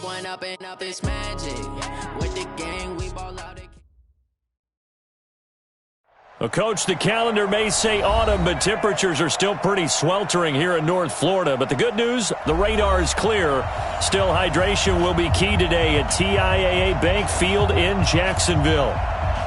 one up and up, it's magic. With the gang, we ball out. Well, Coach, the calendar may say autumn, but temperatures are still pretty sweltering here in North Florida. But the good news, the radar is clear. Still, hydration will be key today at TIAA Bank Field in Jacksonville.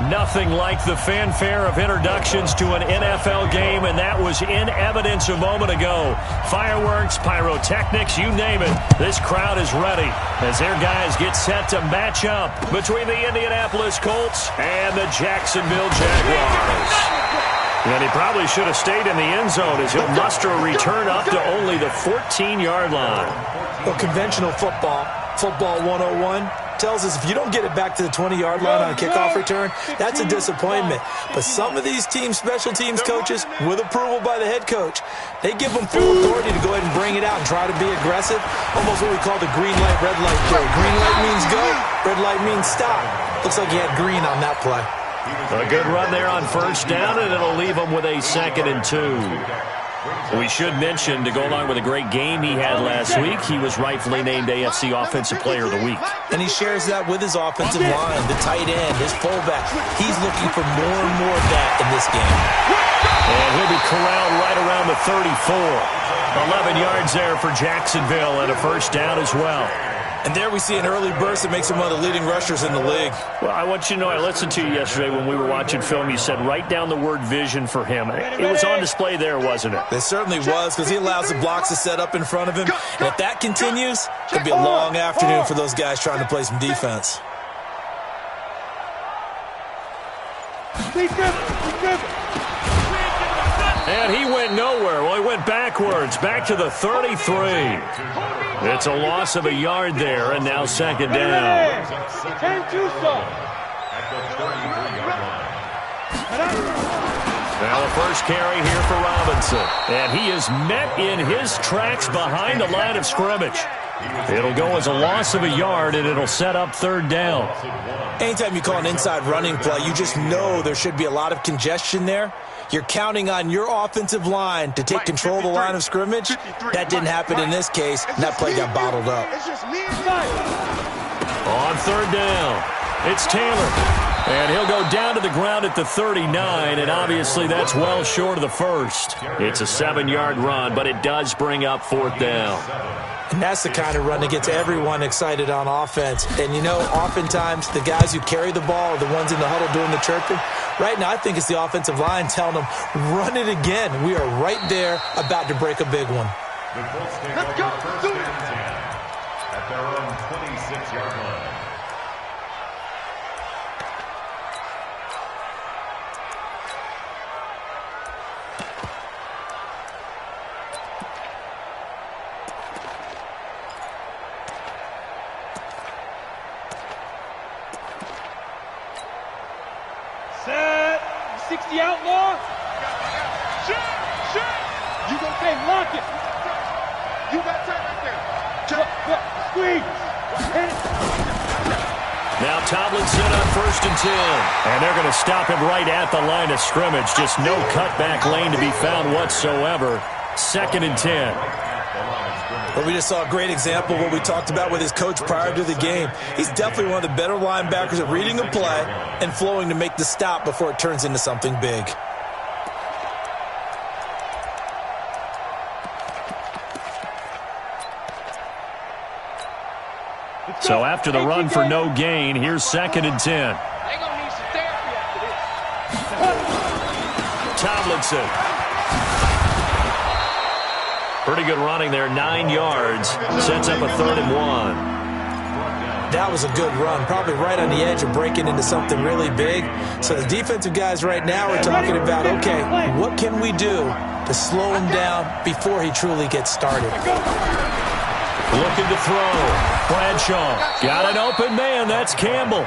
Nothing like the fanfare of introductions to an NFL game, and that was in evidence a moment ago. Fireworks, pyrotechnics, you name it. This crowd is ready as their guys get set to match up between the Indianapolis Colts and the Jacksonville Jaguars. And he probably should have stayed in the end zone as he'll muster a return up to only the 14-yard line. Well, conventional football 101, tells us if you don't get it back to the 20-yard line on a kickoff return, that's a disappointment. But some of these special teams coaches, with approval by the head coach, they give them full authority to go ahead and bring it out and try to be aggressive. Almost what we call the green light, red light play. Green light means go, red light means stop. Looks like he had green on that play. A good run there on first down, and it'll leave him with a 2nd and 2. We should mention, to go along with a great game he had last week, he was rightfully named AFC Offensive Player of the Week. And he shares that with his offensive line, the tight end, his fullback. He's looking for more and more of that in this game. And he'll be corralled right around the 34. 11 yards there for Jacksonville and a first down as well. And there we see an early burst that makes him one of the leading rushers in the league. Well, I want you to know, I listened to you yesterday when we were watching film. You said write down the word vision for him. It was on display there, wasn't it? It certainly was, because he allows the blocks to set up in front of him. And if that continues, it'll be a long afternoon for those guys trying to play some defense. And he went nowhere. Well, he went backwards, back to the 33. It's a loss of a yard there, and now 2nd down. Now the first carry here for Robinson. And he is met in his tracks behind the line of scrimmage. It'll go as a loss of a yard, and it'll set up 3rd down. Anytime you call an inside running play, you just know there should be a lot of congestion there. You're counting on your offensive line to take control of the line of scrimmage. That didn't happen in this case, and that play got bottled up. On 3rd down, it's Taylor. And he'll go down to the ground at the 39, and obviously that's well short of the first. It's a 7-yard run, but it does bring up 4th down. And that's the kind of run that gets everyone excited on offense. And, you know, oftentimes the guys who carry the ball are the ones in the huddle doing the chirping. Right now, I think it's the offensive line telling them, run it again. We are right there about to break a big one. Let's go. Do it. At their own 26-yard line. Set. 60 outlaw. Shit. You gonna say lock it. You got time right there. Squeeze. Now Tomlinson on 1st and 10. And they're going to stop him right at the line of scrimmage. Just no cutback lane to be found whatsoever. 2nd and 10. Well, we just saw a great example of what we talked about with his coach prior to the game. He's definitely one of the better linebackers at reading a play and flowing to make the stop before it turns into something big. So after the run for no gain, here's 2nd and 10. They gonna need some therapy after this. Tomlinson. Pretty good running there, 9 yards. Sets up a 3rd and 1. That was a good run, probably right on the edge of breaking into something really big. So the defensive guys right now are talking about, okay, what can we do to slow him down before he truly gets started? Looking to throw. Bradshaw got an open man. That's Campbell.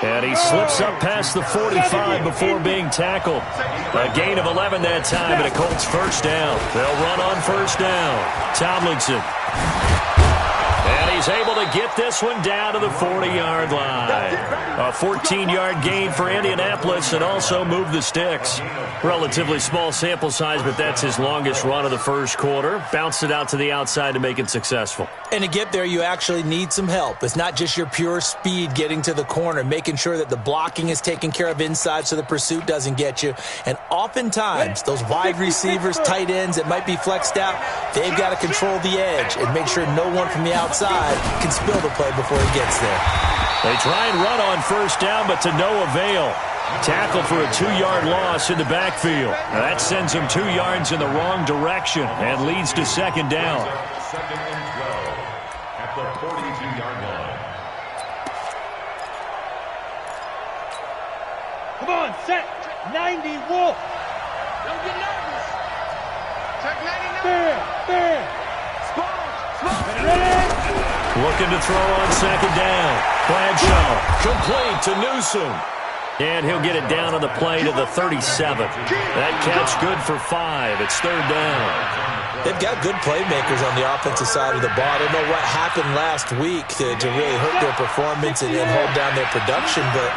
And he slips up past the 45 before being tackled. A gain of 11 that time, and a Colts first down. They'll run on first down. Tomlinson. And he's able to get this one down to the 40-yard line. A 14-yard gain for Indianapolis and also move the sticks. Relatively small sample size, but that's his longest run of the first quarter. Bounced it out to the outside to make it successful. And to get there, you actually need some help. It's not just your pure speed getting to the corner, making sure that the blocking is taken care of inside so the pursuit doesn't get you. And oftentimes, those wide receivers, tight ends that might be flexed out, they've got to control the edge and make sure no one from the outside can spill the play before he gets there. They try and run on first down, but to no avail. Tackle for a 2-yard loss in the backfield. Now that sends them 2 yards in the wrong direction and leads to second down. Second and 12 at the 42-yard line. Come on, set. 90 Wolf. Don't get nervous. Check 99. Fair. Looking to throw on second down. Bradshaw complete to Newsom. And he'll get it down on the play to the 37. That catch good for 5. It's third down. They've got good playmakers on the offensive side of the ball. I don't know what happened last week to really hurt their performance and hold down their production, but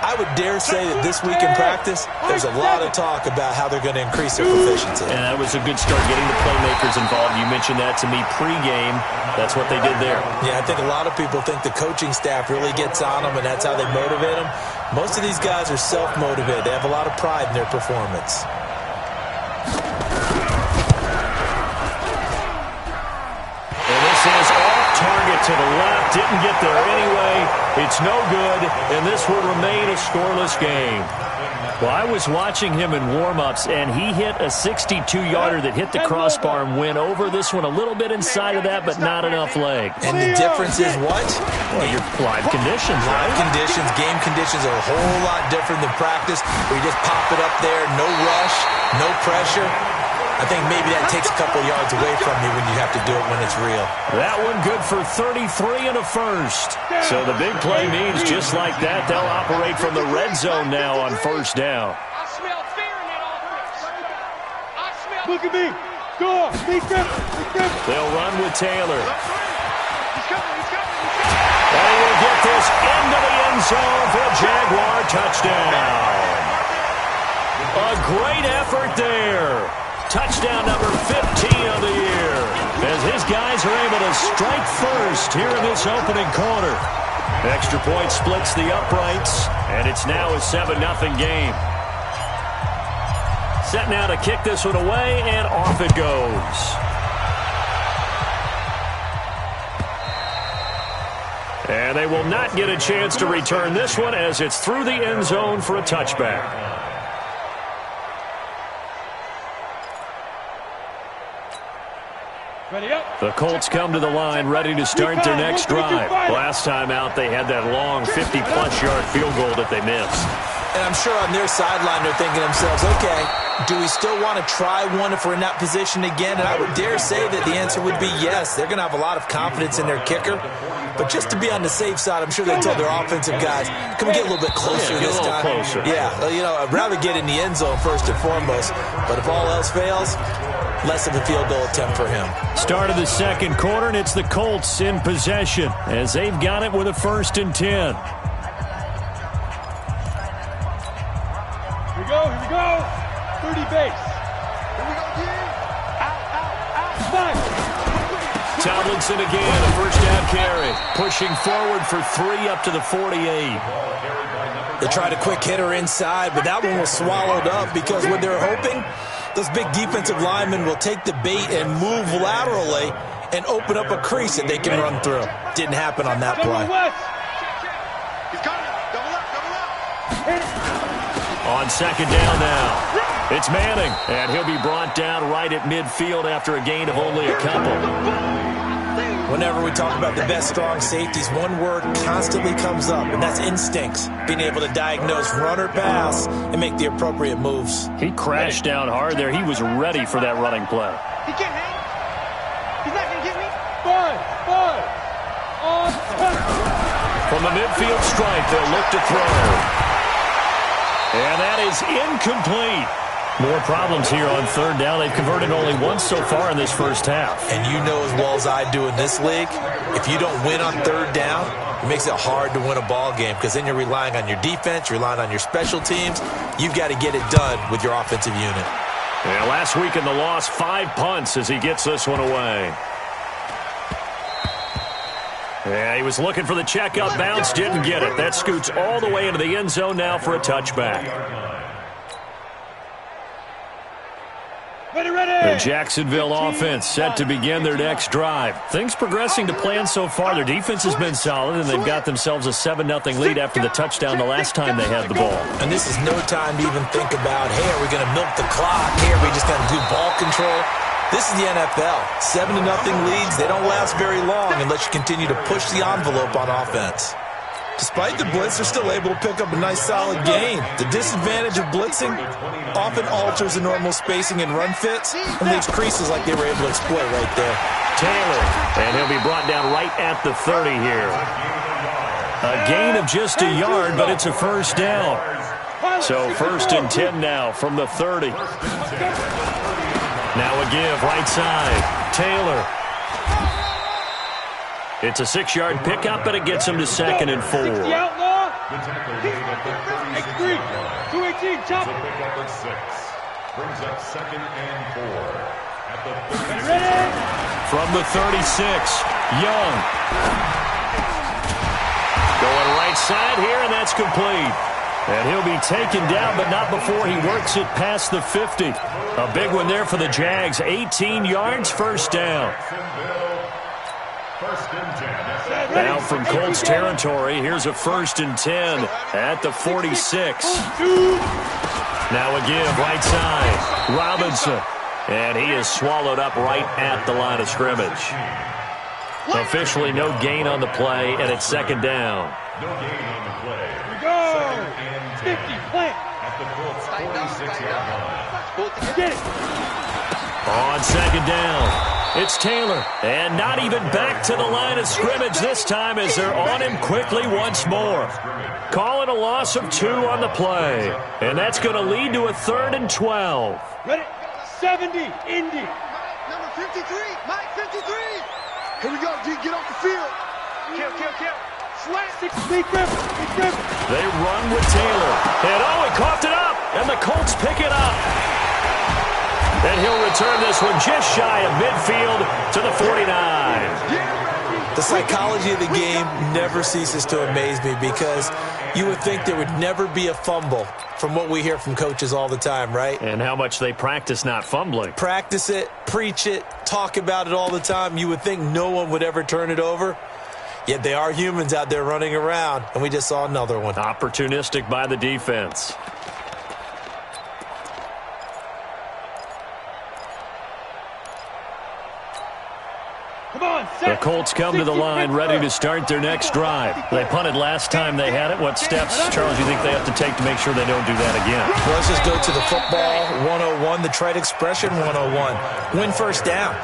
I would dare say that this week in practice, there's a lot of talk about how they're going to increase their proficiency. And that was a good start, getting the playmakers involved. You mentioned that to me pregame. That's what they did there. Yeah, I think a lot of people think the coaching staff really gets on them, and that's how they motivate them. Most of these guys are self-motivated. They have a lot of pride in their performance. And this is off target to the left. Didn't get there anyway. It's no good, and this will remain a scoreless game. Well, I was watching him in warm-ups, and he hit a 62-yarder that hit the crossbar and went over this one a little bit inside of that, but not enough leg. And the difference is what? Well, your live conditions, right? Live conditions, game conditions are a whole lot different than practice, where you just pop it up there, no rush, no pressure. I think maybe that takes a couple yards away from you when you have to do it when it's real. That one good for 33 and a first. So the big play means just like that, they'll operate from the red zone now on first down. I smell fear in that offense. Look at me. Go. Meet them. They'll run with Taylor. He's coming. And he will get this into the end zone for a Jaguar touchdown. A great effort there. Touchdown number 15 of the year, as his guys are able to strike first here in this opening quarter. Extra point splits the uprights, and it's now a 7-0 game. Set now to kick this one away, and off it goes. And they will not get a chance to return this one as it's through the end zone for a touchback. The Colts come to the line ready to start their next drive. Last time out, they had that long 50-plus yard field goal that they missed. And I'm sure on their sideline they're thinking to themselves, okay, do we still want to try one if we're in that position again? And I would dare say that the answer would be yes. They're going to have a lot of confidence in their kicker. But just to be on the safe side, I'm sure they told their offensive guys, can we get a little bit closer this time? Closer. Yeah, I'd rather get in the end zone first and foremost. But if all else fails, less of a field goal attempt for him. Start of the second quarter, and it's the Colts in possession as they've got it with a 1st and 10. Here we go. 30 base. Here we go, out. 5. Tomlinson again, a first down carry. Pushing forward for 3 up to the 48. They tried a quick hitter inside, but that one was swallowed up because what they're hoping, those big defensive linemen will take the bait and move laterally and open up a crease that they can run through. Didn't happen on that play. On second down now. It's Manning, and he'll be brought down right at midfield after a gain of only a couple. Whenever we talk about the best strong safeties, one word constantly comes up, and that's instincts. Being able to diagnose run or pass and make the appropriate moves. He crashed down hard there. He was ready for that running play. He can't hang. He's not going to get me. 5. On. From the midfield stripe, they'll look to throw. And that is incomplete. More problems here on third down. They've converted only once so far in this first half. And you know as well as I do in this league, if you don't win on third down, it makes it hard to win a ball game because then you're relying on your defense, you're relying on your special teams. You've got to get it done with your offensive unit. Yeah, last week in the loss, 5 punts as he gets this one away. Yeah, he was looking for the checkout bounce, didn't get it. That scoots all the way into the end zone now for a touchback. The Jacksonville offense set to begin their next drive. Things progressing to plan so far. Their defense has been solid, and they've got themselves a 7-0 lead after the touchdown the last time they had the ball. And this is no time to even think about, hey, are we going to milk the clock? Hey, are we just going to do ball control? This is the NFL. 7-0 leads, they don't last very long unless you continue to push the envelope on offense. Despite the blitz, they're still able to pick up a nice solid gain. The disadvantage of blitzing often alters the normal spacing and run fits and leaves creases like they were able to exploit right there. Taylor, and he'll be brought down right at the 30 here. A gain of just a yard, but it's a first down. So 1st and 10 now from the 30. Now a give, right side. Taylor. It's a 6-yard pickup, but it gets him to 2nd and 4. The outlaw. X3. 218, chop. Pickup at 6. Brings up 2nd and 4. At the 36. From the 36, Young. Going right side here, and that's complete. And he'll be taken down, but not before he works it past the 50. A big one there for the Jags. 18 yards, first down. Now from Colts territory, here's a 1st and 10 at the 46. Now a give, right side. Robinson. And he is swallowed up right at the line of scrimmage. Officially no gain on the play, and it's 2nd down. No gain on the play. Go. 50, plant. At the Colts 46-yard line. Get it. On 2nd down. It's Taylor, and not even back to the line of scrimmage this time as they're on him quickly once more. Calling a loss of 2 on the play, and that's going to lead to a 3rd and 12. Ready? 70, Indy. Number 53, Mike 53. Here we go, D, get off the field. Kill. Slant. 6, big grip. They run with Taylor, and he coughed it up, and the Colts pick it up. And he'll return this one just shy of midfield to the 49. The psychology of the game never ceases to amaze me because you would think there would never be a fumble from what we hear from coaches all the time, right? And how much they practice not fumbling. Practice it, preach it, talk about it all the time. You would think no one would ever turn it over. Yet they are humans out there running around, and we just saw another one. Opportunistic by the defense. The Colts come to the line ready to start their next drive. They punted last time they had it. What steps, Charles, do you think they have to take to make sure they don't do that again? Well, let's just go to the football 101, the trade expression 101. Win first down.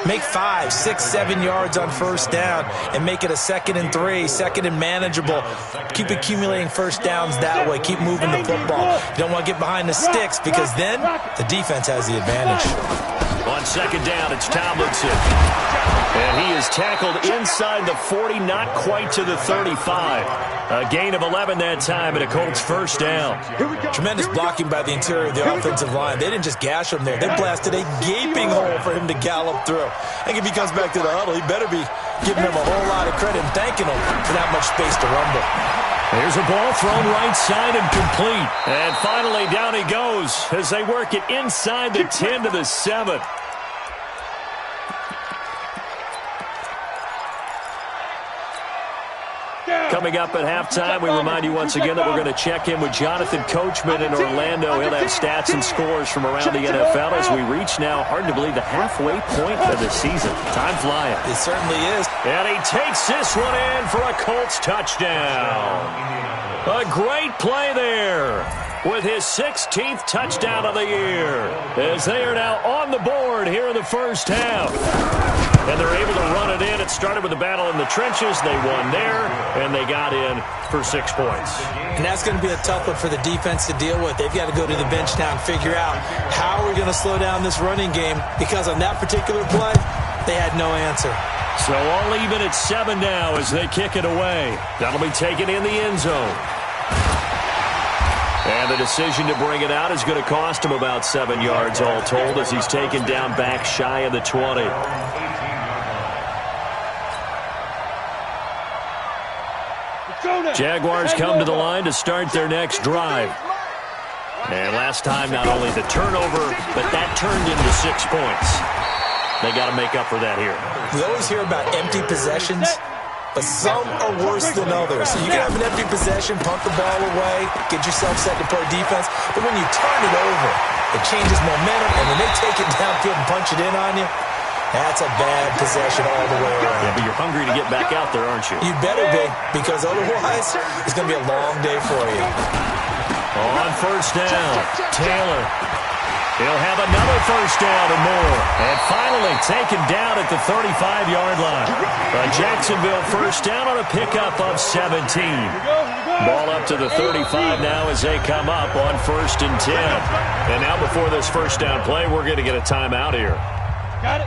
Make 5, 6, 7 yards on first down and make it a 2nd and 3, 2nd and manageable. Keep accumulating first downs that way. Keep moving the football. You don't want to get behind the sticks because then the defense has the advantage. On 2nd down, it's Tomlinson. And he is tackled inside the 40, not quite to the 35. A gain of 11 that time, and a Colts first down. Tremendous blocking by the interior of the offensive line. They didn't just gash him there. They blasted a gaping hole for him to gallop through. I think if he comes back to the huddle, he better be giving him a whole lot of credit and thanking him for that much space to rumble. There's a ball thrown right side and complete. And finally, down he goes as they work it inside the 10 to the 7. Coming up at halftime, we remind you once again that we're going to check in with Jonathan Coachman in Orlando. He'll have stats and scores from around the NFL as we reach now, hard to believe, the halfway point of the season. Time flying. It certainly is. And he takes this one in for a Colts touchdown. A great play there with his 16th touchdown of the year as they are now on the board here in the first half. And they're able to run it in. It's started with a battle in the trenches. They won there, and they got in for 6 points. And that's going to be a tough one for the defense to deal with. They've got to go to the bench now and figure out how are we going to slow down this running game, because on that particular play, they had no answer. So all even at 7 now as they kick it away. That'll be taken in the end zone. And the decision to bring it out is going to cost him about 7 yards all told as he's taken down back shy of the 20. Jaguars come to the line to start their next drive. And last time, not only the turnover, but that turned into 6 points. They got to make up for that here. We always hear about empty possessions, but some are worse than others. So you can have an empty possession, punt the ball away, get yourself set to play defense, but when you turn it over, it changes momentum, and when they take it downfield and punch it in on you, that's a bad possession all the way around. Yeah, but you're hungry to get back out there, aren't you? You better be, because otherwise, it's going to be a long day for you. On first down, Taylor. He'll have another first down and more. And finally taken down at the 35-yard line. A Jacksonville first down on a pickup of 17. Ball up to the 35 now as they come up on 1st and 10. And now before this first down play, we're going to get a timeout here.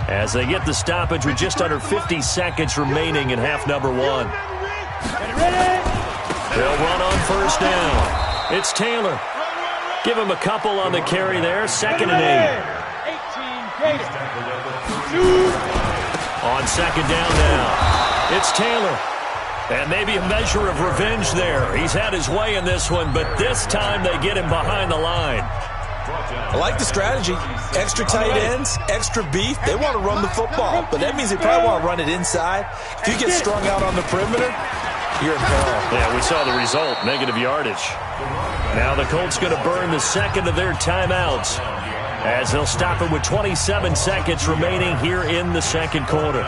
As they get the stoppage with just under 50 seconds remaining in half number 1. They'll run on first down. It's Taylor. Give him a couple on the carry there. 2nd and 8. On 2nd down now. It's Taylor. And maybe a measure of revenge there. He's had his way in this one, but this time they get him behind the line. I like the strategy. Extra tight ends, extra beef. They want to run the football, but that means they probably want to run it inside. If you get strung out on the perimeter, you're in peril. Yeah, we saw the result, negative yardage. Now the Colts going to burn the second of their timeouts as they'll stop it with 27 seconds remaining here in the second quarter.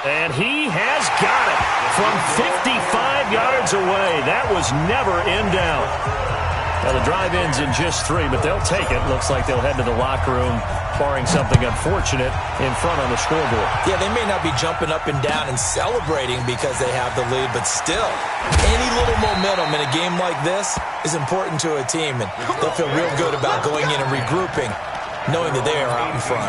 And he has got it from 55 yards away. That was never in doubt. Well, the drive ends in just 3, but they'll take it. Looks like they'll head to the locker room, barring something unfortunate in front on the scoreboard. Yeah, they may not be jumping up and down and celebrating because they have the lead, but still, any little momentum in a game like this is important to a team, and they'll feel real good about going in and regrouping, knowing that they are out in front.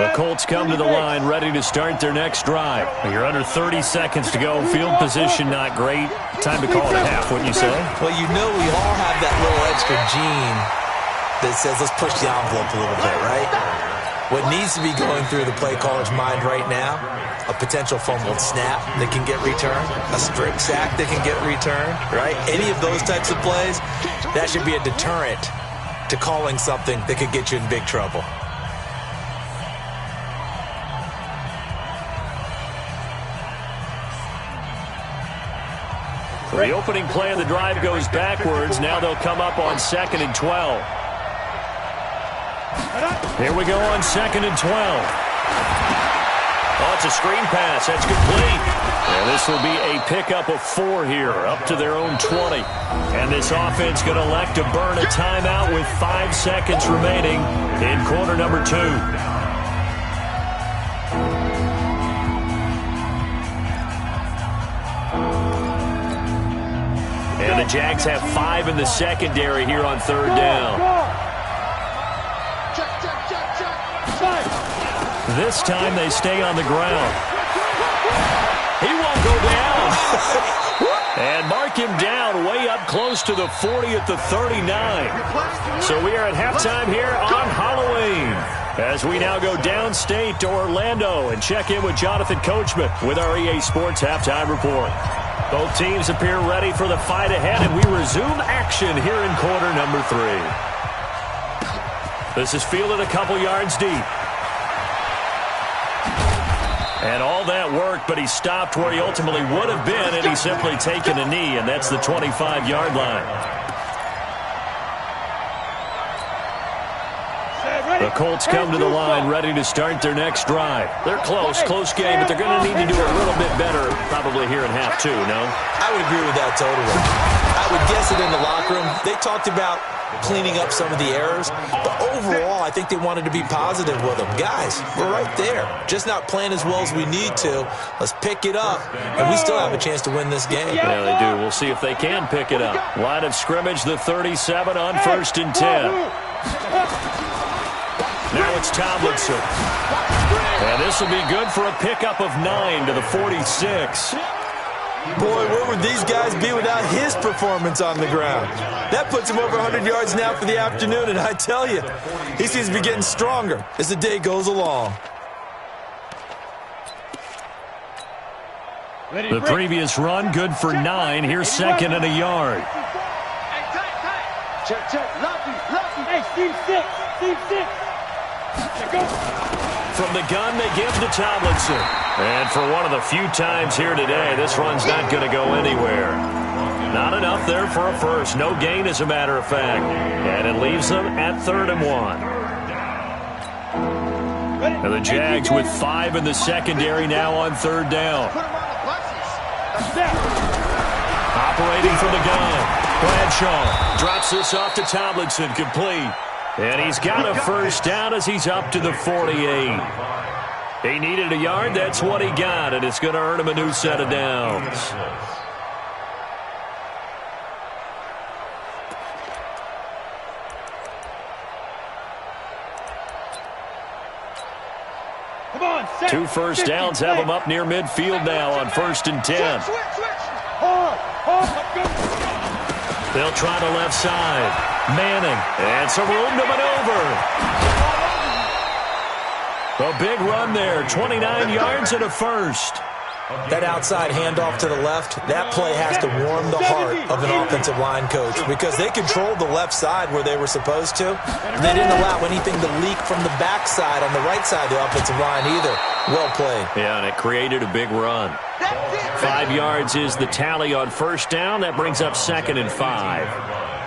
The Colts come to the line ready to start their next drive. You're under 30 seconds to go. Field position not great. Time to call it a half, wouldn't you say? Well, you know we all have that little extra gene that says let's push the envelope a little bit, right? What needs to be going through the play caller's mind right now, a potential fumbled snap that can get returned, a strip sack that can get returned, right? Any of those types of plays, that should be a deterrent to calling something that could get you in big trouble. The opening play of the drive goes backwards. Now they'll come up on 2nd and 12. Here we go on 2nd and 12. Oh, it's a screen pass. That's complete. And this will be a pickup of 4 here, up to their own 20. And this offense going to elect to burn a timeout with 5 seconds remaining in quarter number 2. And the Jags have 5 in the secondary here on 3rd down. This time they stay on the ground. He won't go down. And mark him down way up close to the 40 at the 39. So we are at halftime here on Halloween, as we now go downstate to Orlando and check in with Jonathan Coachman with our EA Sports Halftime Report. Both teams appear ready for the fight ahead, and we resume action here in quarter number 3. This is fielded a couple yards deep. And all that worked, but he stopped where he ultimately would have been, and he's simply taken a knee, and that's the 25-yard line. The Colts come to the line ready to start their next drive. They're close game, but they're going to need to do a little bit better probably here in half two, no? I would agree with that totally. I would guess it in the locker room. They talked about cleaning up some of the errors, but overall, I think they wanted to be positive with them. Guys, we're right there. Just not playing as well as we need to. Let's pick it up, and we still have a chance to win this game. Yeah, they do. We'll see if they can pick it up. Line of scrimmage, the 37 on 1st and 10. Now it's Tomlinson. And this will be good for a pickup of 9 to the 46. Boy, where would these guys be without his performance on the ground? That puts him over 100 yards now for the afternoon, and I tell you, he seems to be getting stronger as the day goes along. The previous run, good for 9. Here's 2nd and a yard. Check, check. Lucky. Hey, Steve 6. Steve 6. Go. From the gun, they give to Tomlinson. And for one of the few times here today, this run's not going to go anywhere. Not enough there for a first. No gain, as a matter of fact. And it leaves them at 3rd and 1. And the Jags with 5 in the secondary now on 3rd down. Operating from the gun. Bradshaw drops this off to Tomlinson, complete. And he's got a first down as he's up to the 48. He needed a yard. That's what he got, and it's going to earn him a new set of downs. Come on, 2 first downs have him up near midfield now on 1st and 10. They'll try the left side. Manning, and some room to maneuver. A big run there, 29 yards and a first. That outside handoff to the left, that play has to warm the heart of an offensive line coach because they controlled the left side where they were supposed to. They didn't allow anything to leak from the backside on the right side of the offensive line either. Well played. Yeah, and it created a big run. 5 yards is the tally on first down. That brings up 2nd and 5.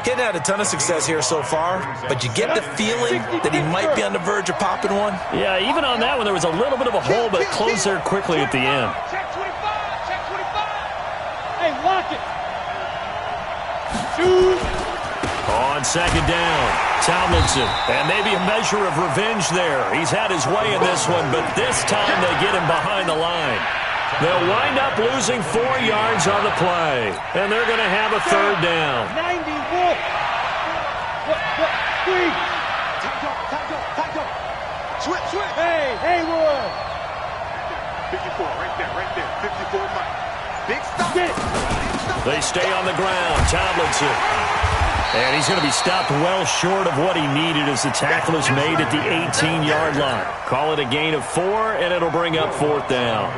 Getting had a ton of success here so far, but you get the feeling that he might be on the verge of popping one. Yeah, even on that one, there was a little bit of a hole, but it closed there quickly at the end. Check 25. Check 25. Hey, lock it. Shoot. On 2nd down, Tomlinson. And maybe a measure of revenge there. He's had his way in this one, but this time they get him behind the line. They'll wind up losing 4 yards on the play, and they're going to have a 3rd down. 90 Wolf. 3. Time go. Switch. Hey, Haywood. 54, right there. 54, Mike. Big stop. They stay on the ground. Tomlinson. And he's going to be stopped well short of what he needed as the tackle is made at the 18-yard line. Call it a gain of 4, and it'll bring up 4th down.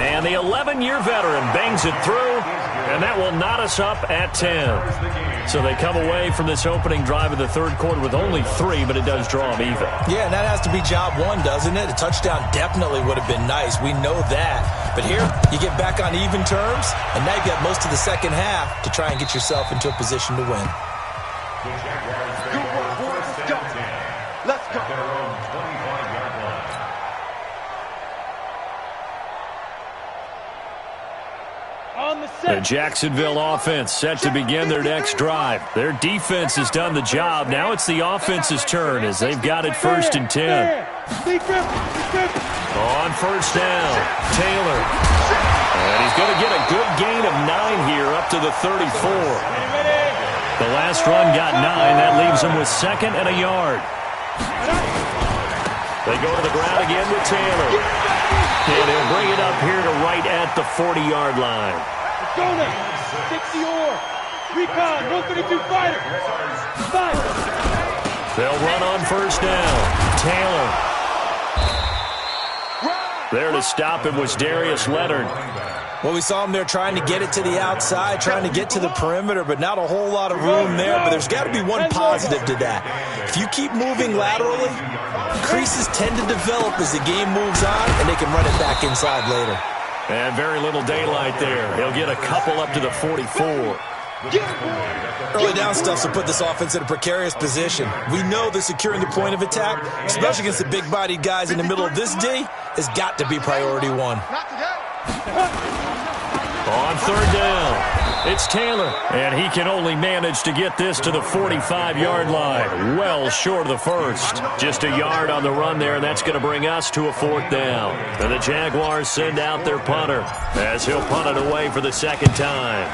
And the 11-year veteran bangs it through, and that will knot us up at 10. So they come away from this opening drive of the 3rd quarter with only 3, but it does draw them even. Yeah, and that has to be job 1, doesn't it? A touchdown definitely would have been nice. We know that. But here, you get back on even terms, and now you've got most of the second half to try and get yourself into a position to win. Good work, boys. Let's go. The Jacksonville offense set to begin their next drive. Their defense has done the job. Now it's the offense's turn as they've got it 1st and 10. On 1st down, Taylor. And he's going to get a good gain of 9 here up to the 34. The last run got 9. That leaves him with 2nd and a yard. They go to the ground again with Taylor. And he'll bring it up here to right at the 40-yard line. Go now. 60 or. Recon. 132 fighter. 5. They'll run on 1st down. Taylor. There to stop him was Darius Leonard. Well, we saw him there trying to get it to the outside, trying to get to the perimeter, but not a whole lot of room there. But there's got to be one positive to that. If you keep moving laterally, creases tend to develop as the game moves on, and they can run it back inside later. And very little daylight there. He'll get a couple up to the 44. Early down stuff will put this offense in a precarious position. We know that securing the point of attack, especially against the big-bodied guys in the middle of this D, has got to be priority one. On third down, it's Taylor, and he can only manage to get this to the 45-yard line. Well short of the first. Just a yard on the run there, and that's going to bring us to a fourth down. And the Jaguars send out their punter as he'll punt it away for the second time.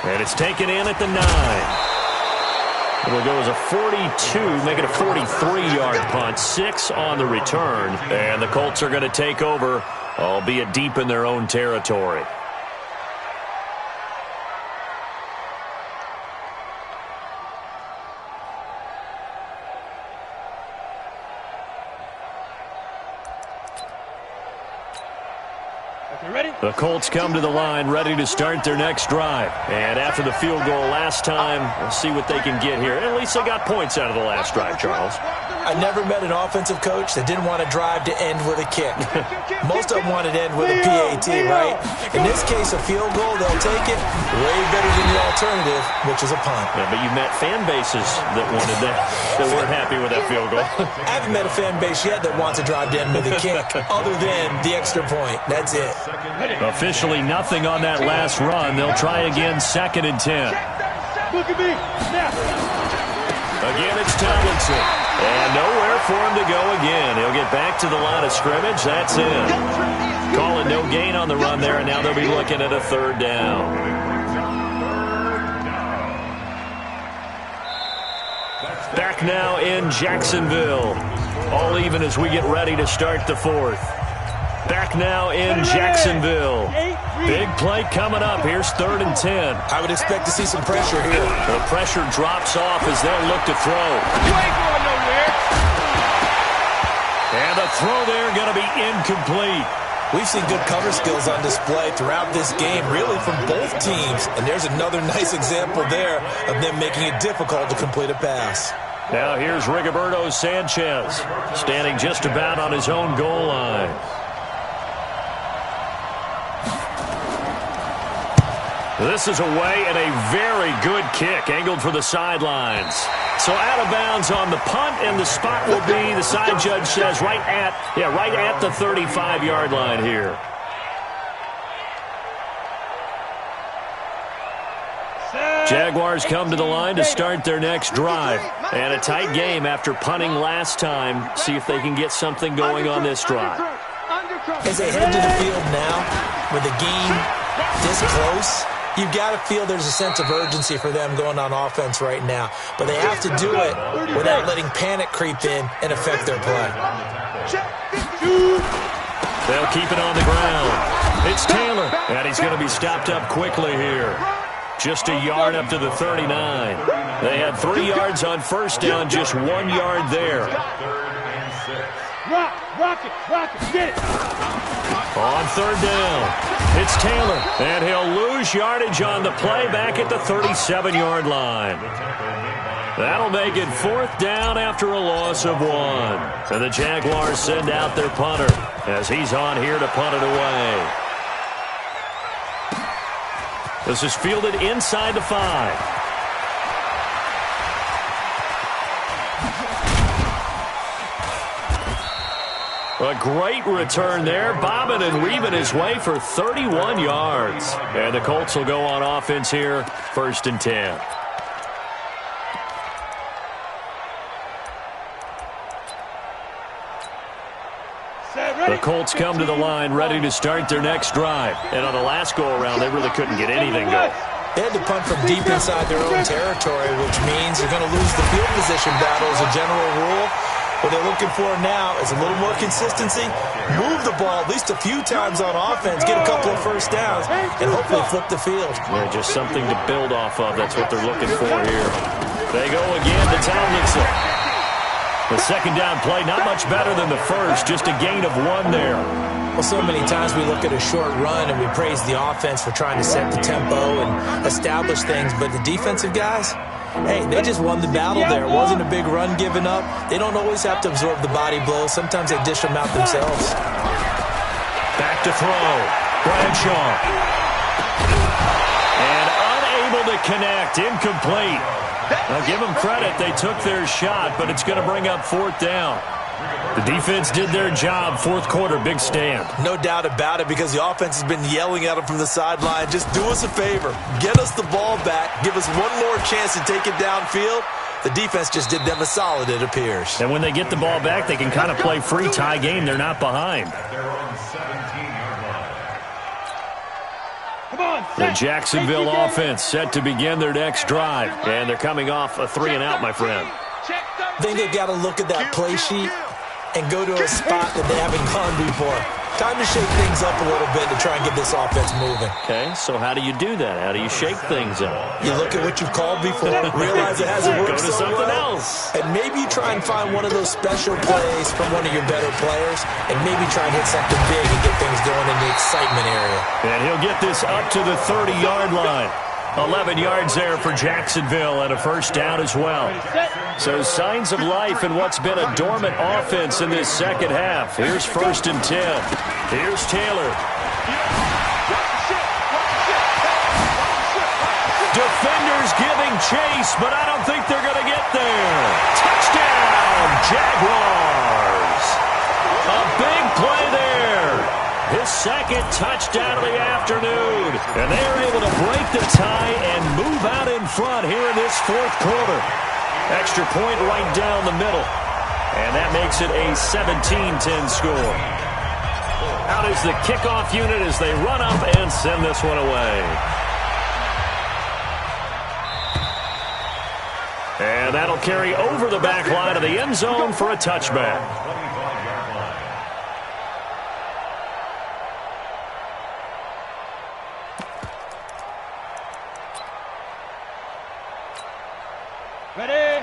And it's taken in at the 9. It'll go as a 42, make it a 43-yard punt. 6 on the return. And the Colts are going to take over, albeit deep in their own territory. The Colts come to the line ready to start their next drive. And after the field goal last time, we'll see what they can get here. At least they got points out of the last drive, Charles. I never met an offensive coach that didn't want a drive to end with a kick. Most of them wanted to end with a PAT, right? In this case, a field goal, they'll take it way better than the alternative, which is a punt. Yeah, but you met fan bases that wanted that weren't happy with that field goal. I haven't met a fan base yet that wants a drive to end with a kick, other than the extra point. That's it. Officially nothing on that last run. They'll try again, 2nd and 10. Look at me. Now. Again, it's Tomlinson. And nowhere for him to go again. He'll get back to the line of scrimmage. That's it. Calling no gain on the run there, and now they'll be looking at a third down. Back now in Jacksonville. All even as we get ready to start the fourth. Back now in Jacksonville. Big play coming up. Here's 3rd and 10. I would expect to see some pressure here. The pressure drops off as they'll look to throw. You ain't going nowhere. And the throw there going to be incomplete. We've seen good cover skills on display throughout this game, really from both teams. And there's another nice example there of them making it difficult to complete a pass. Now here's Rigoberto Sanchez, standing just about on his own goal line. This is away and a very good kick, angled for the sidelines. So out of bounds on the punt, and the spot will be, the side judge says, right at the 35-yard line here. Jaguars come to the line to start their next drive. And a tight game after punting last time. See if they can get something going on this drive. As they head to the field now, with the game this close, you've got to feel there's a sense of urgency for them going on offense right now. But they have to do it without letting panic creep in and affect their play. They'll keep it on the ground. It's Taylor, and he's going to be stopped up quickly here. Just a yard up to the 39. They had 3 yards on first down, just 1 yard there. Rock it, get it. On third down, it's Taylor, and he'll lose yardage on the play back at the 37-yard line. That'll make it 4th down after a loss of 1. And the Jaguars send out their punter as he's on here to punt it away. This is fielded inside the 5. A great return there, bobbing and weaving his way for 31 yards. And the Colts will go on offense here, 1st and 10. The Colts come to the line ready to start their next drive. And on the last go-around, they really couldn't get anything going. They had to punt from deep inside their own territory, which means they're going to lose the field position battle as a general rule. What they're looking for now is a little more consistency, move the ball at least a few times on offense, get a couple of first downs, and hopefully flip the field. Yeah, just something to build off of. That's what they're looking for here. They go again to Tomlinson. The second down play, not much better than the first, just a gain of 1 there. Well, so many times we look at a short run and we praise the offense for trying to set the tempo and establish things, but the defensive guys, hey, they just won the battle there. It wasn't a big run given up. They don't always have to absorb the body blows. Sometimes they dish them out themselves. Back to throw. Bradshaw. And unable to connect. Incomplete. Now, give them credit. They took their shot, but it's going to bring up fourth down. The defense did their job. Fourth quarter, big stand. No doubt about it, because the offense has been yelling at them from the sideline. Just do us a favor. Get us the ball back. Give us one more chance to take it downfield. The defense just did them a solid, it appears. And when they get the ball back, they can kind of play free, tie game. They're not behind. The Jacksonville offense set to begin their next drive. And they're coming off a 3-and-out, my friend. I think they've got to look at that play sheet and go to a spot that they haven't gone before. Time to shake things up a little bit to try and get this offense moving. Okay, so how do you do that? How do you shake things up? You look at what you've called before, realize it hasn't worked Go to so something well, else. and maybe try and find one of those special plays from one of your better players, and maybe try and hit something big and get things going in the excitement area. And he'll get this up to the 30-yard line. 11 yards there for Jacksonville and a first down as well. So signs of life in what's been a dormant offense in this second half. Here's 1st and 10. Here's Taylor. Defenders giving chase, but I don't think they're going to get there. Touchdown, Jaguars. A big play there. His second touchdown of the afternoon. And they're able to break the tie and move out in front here in this fourth quarter. Extra point right down the middle. And that makes it a 17-10 score. Out is the kickoff unit as they run up and send this one away. And that'll carry over the back line of the end zone for a touchback.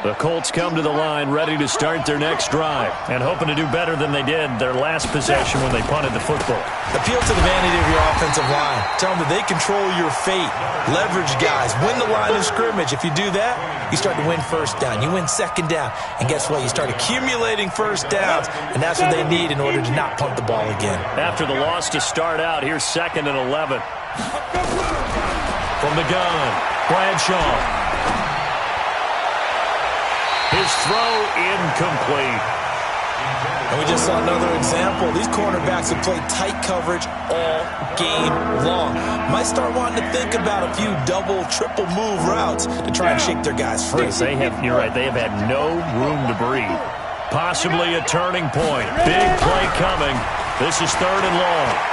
The Colts come to the line ready to start their next drive and hoping to do better than they did their last possession when they punted the football. Appeal to the vanity of your offensive line. Tell them that they control your fate. Leverage guys. Win the line of scrimmage. If you do that, you start to win first down. You win second down. And guess what? You start accumulating first downs, and that's what they need in order to not punt the ball again. After the loss to start out, here's 2nd and 11. From the gun, Bradshaw. His throw incomplete. And we just saw another example. These cornerbacks have played tight coverage all game long. Might start wanting to think about a few double, triple move routes to try and shake their guys free. Yes, you're right, they have had no room to breathe. Possibly a turning point. Big play coming. This is 3rd and long.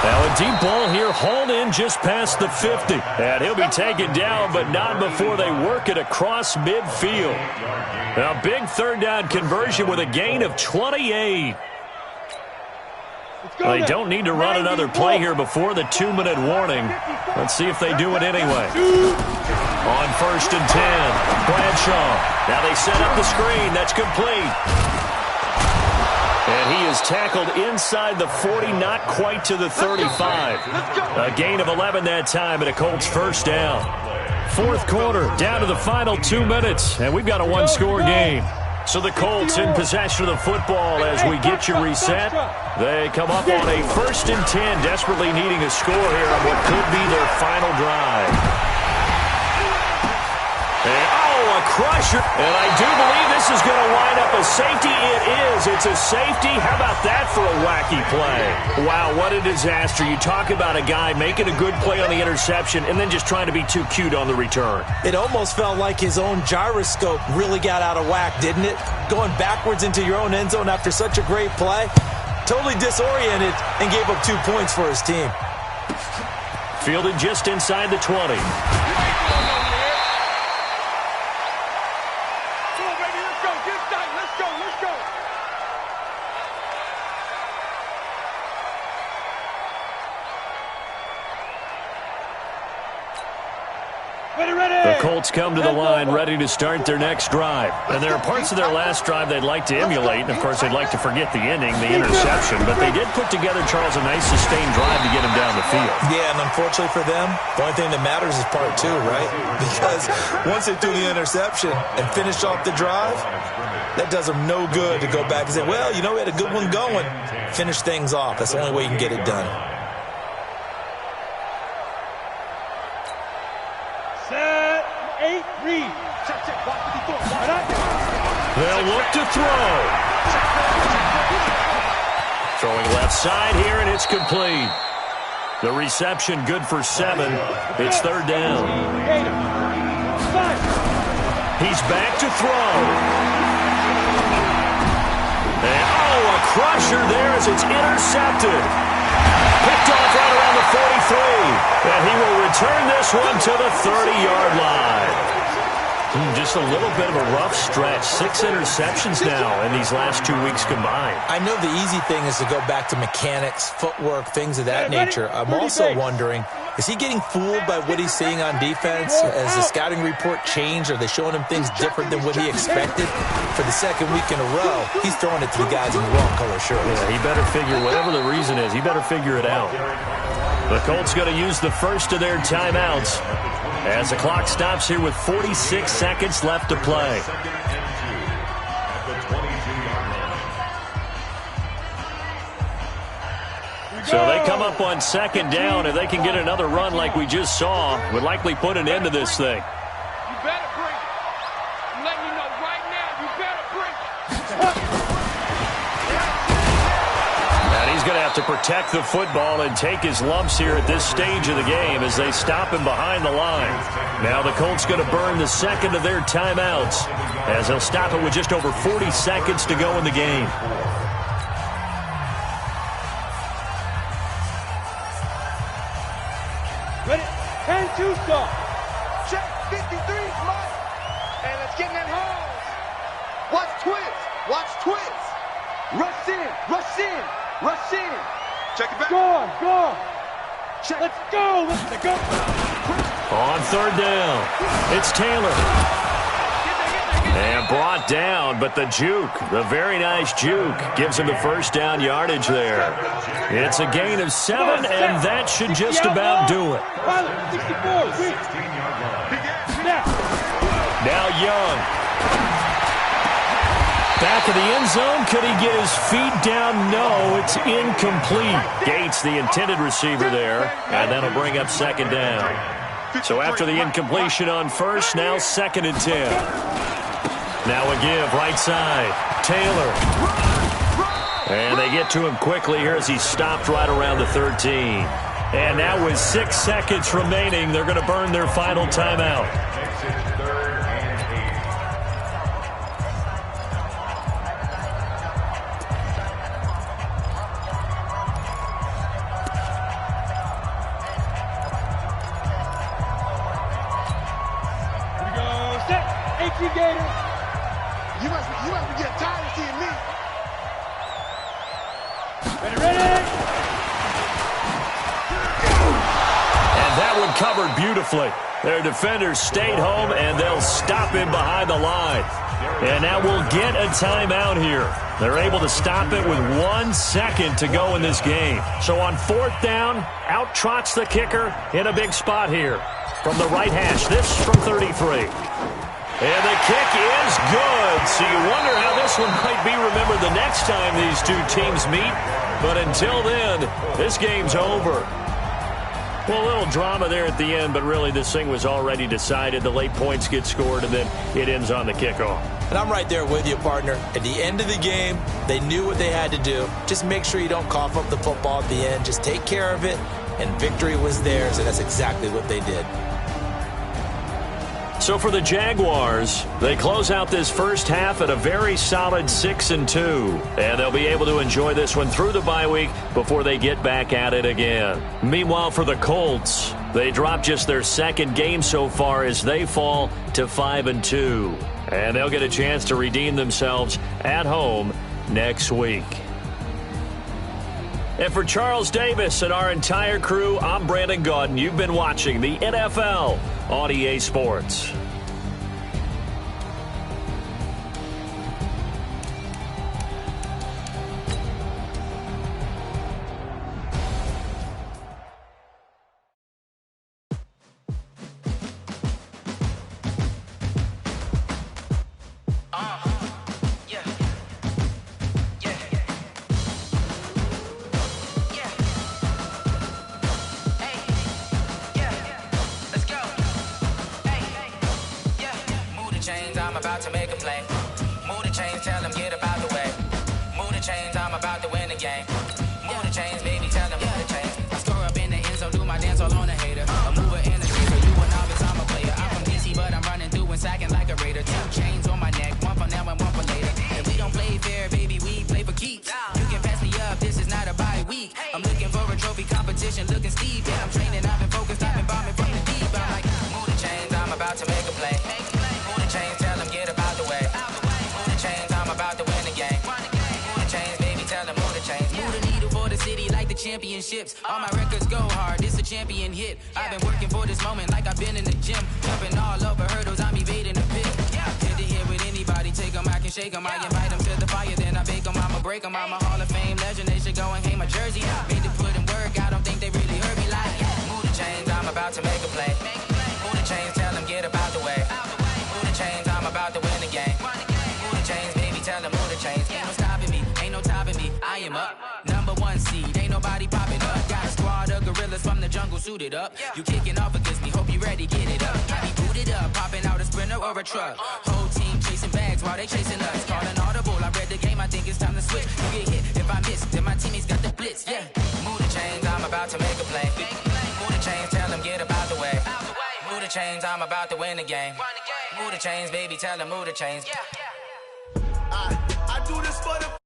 Now a deep ball here, hauled in just past the 50. And he'll be taken down, but not before they work it across midfield. Now big 3rd down conversion with a gain of 28. They don't need to run another play here before the 2-minute warning. Let's see if they do it anyway. On 1st and 10, Bradshaw. Now they set up the screen. That's complete. And he is tackled inside the 40, not quite to the 35. A gain of 11 that time and a Colts first down. Fourth quarter, down to the final 2 minutes, and we've got a one-score game. So the Colts in possession of the football as we get you reset. They come up on a 1st and 10, desperately needing a score here on what could be their final drive. A crusher, and I do believe this is going to wind up a safety. It is. It's a safety. How about that for a wacky play? Wow, what a disaster. You talk about a guy making a good play on the interception and then just trying to be too cute on the return. It almost felt like his own gyroscope really got out of whack, didn't it? Going backwards into your own end zone after such a great play. Totally disoriented and gave up 2 points for his team. Fielded just inside the 20. Colts come to the line ready to start their next drive. And there are parts of their last drive they'd like to emulate. And, of course, they'd like to forget the ending, the interception. But they did put together, Charles, a nice sustained drive to get him down the field. Yeah, and unfortunately for them, the only thing that matters is part two, right? Because once they threw the interception and finished off the drive, that does them no good to go back and say, well, you know, we had a good one going. Finish things off. That's the only way you can get it done. Set, 8, read. They'll look to throw. Throwing left side here, and it's complete. The reception good for 7. It's third down. He's back to throw. And, a crusher there as it's intercepted. Picked off right around the 43. And he will return this one to the 30-yard line. Just a little bit of a rough stretch. 6 interceptions now in these last 2 weeks combined. I know the easy thing is to go back to mechanics, footwork, things of that nature. I'm also wondering, is he getting fooled by what he's seeing on defense? Has the scouting report changed? Are they showing him things different than what he expected? For the second week in a row, he's throwing it to the guys in the wrong color shirts. Yeah, he better figure, whatever the reason is, he better figure it out. The Colts going to use the first of their timeouts as the clock stops here with 46 seconds left to play. So they come up on second down. If they can get another run like we just saw, would likely put an end to this thing. You better bring it. I'm letting you know right now, you better bring it. And he's going to have to protect the football and take his lumps here at this stage of the game as they stop him behind the line. Now the Colts going to burn the second of their timeouts as they'll stop it with just over 40 seconds to go in the game. Ready? 10-2 start. Check 53, Mike. And let's get in that hose. Watch twist. Watch twist. Rush in. Rush in. Rush in. Check it back. Go. Check. Let's go. Let's go. On third down, it's Taylor. And brought down, but the juke, the very nice juke, gives him the first down yardage there. It's a gain of 7, and that should just about do it. 64. Now Young. Back of the end zone. Could he get his feet down? No, it's incomplete. Gates, the intended receiver there, and that'll bring up second down. So after the incompletion on first, now 2nd and 10. Now a give, right side. Taylor. And they get to him quickly here as he stopped right around the 13. And now with 6 seconds remaining, they're going to burn their final timeout. You must be getting tired of seeing me. Ready. And that one covered beautifully. Their defenders stayed home, and they'll stop him behind the line. And now we'll get a timeout here. They're able to stop it with 1 second to go in this game. So on 4th down, out trots the kicker in a big spot here. From the right hash, this from 33. And the kick is good. So you wonder how this one might be remembered the next time these two teams meet. But until then, this game's over. Well, a little drama there at the end, but really this thing was already decided. The late points get scored, and then it ends on the kickoff. And I'm right there with you, partner. At the end of the game, they knew what they had to do. Just make sure you don't cough up the football at the end. Just take care of it, and victory was theirs, and that's exactly what they did. So for the Jaguars, they close out this first half at a very solid 6-2. And they'll be able to enjoy this one through the bye week before they get back at it again. Meanwhile, for the Colts, they drop just their 2nd game so far as they fall to 5-2. And they'll get a chance to redeem themselves at home next week. And for Charles Davis and our entire crew, I'm Brandon Gaudin. You've been watching the NFL on EA Sports. about to make a play. Move the chains, tell them get about the way. Move the chains, I'm about to win the game. Move the chains, baby, tell them move the chains. I score up in the end zone, do my dance all on a hater. A mover and a shaker, you a novice, I'm a player. I'm from DC, but I'm running through and sacking like a raider. 2 chains on my neck, one for now and one for later. And we don't play fair, baby, we play for keeps. You can pass me up, this is not a bye week. I'm looking for a trophy competition, looking steep. Yeah, I'm training, I've been focused, I've been bombing from the deep. I'm like, move the chains, I'm about to make a play. Move the chains, tell them get about the way. Move the chains, I'm about to win the game. Move the chains, baby, tell them move the chains. Move the needle for the city like the championships. All my records go hard, this a champion hit. I've been working for this moment like I've been in the gym. Jumping all over hurdles, I'm evading the pit. Hit the hit with anybody, take them, I can shake them. I invite them to the fire, then I bake them, I'ma break them. I'm a Hall of Fame legend, they should go and hang my jersey. Made to put in work, I don't think they really heard me like, move the chains, I'm about to make a play. Move the chains, tell them get about the way. Move the chains, I'm about to win the game. Move the chains, baby, tell them move the chains. Ain't no stopping me, ain't no topping me, I am up. Number 1 seed, ain't nobody popping up. Got a squad of gorillas from the jungle suited up. You kicking off against me, hope you ready, get it up. I be booted up, popping out a sprinter or a truck. Whole team chasing bags while they chasing us. Calling audible, I read the game, I think it's time to switch. You get hit, if I miss, then my teammates got the blitz, yeah. Move the chains, I'm about to make a play. Move the chains, tell them get about the way. Move the chains, I'm about to win the game. Move the chains, baby, tell them move the chains. I do this for the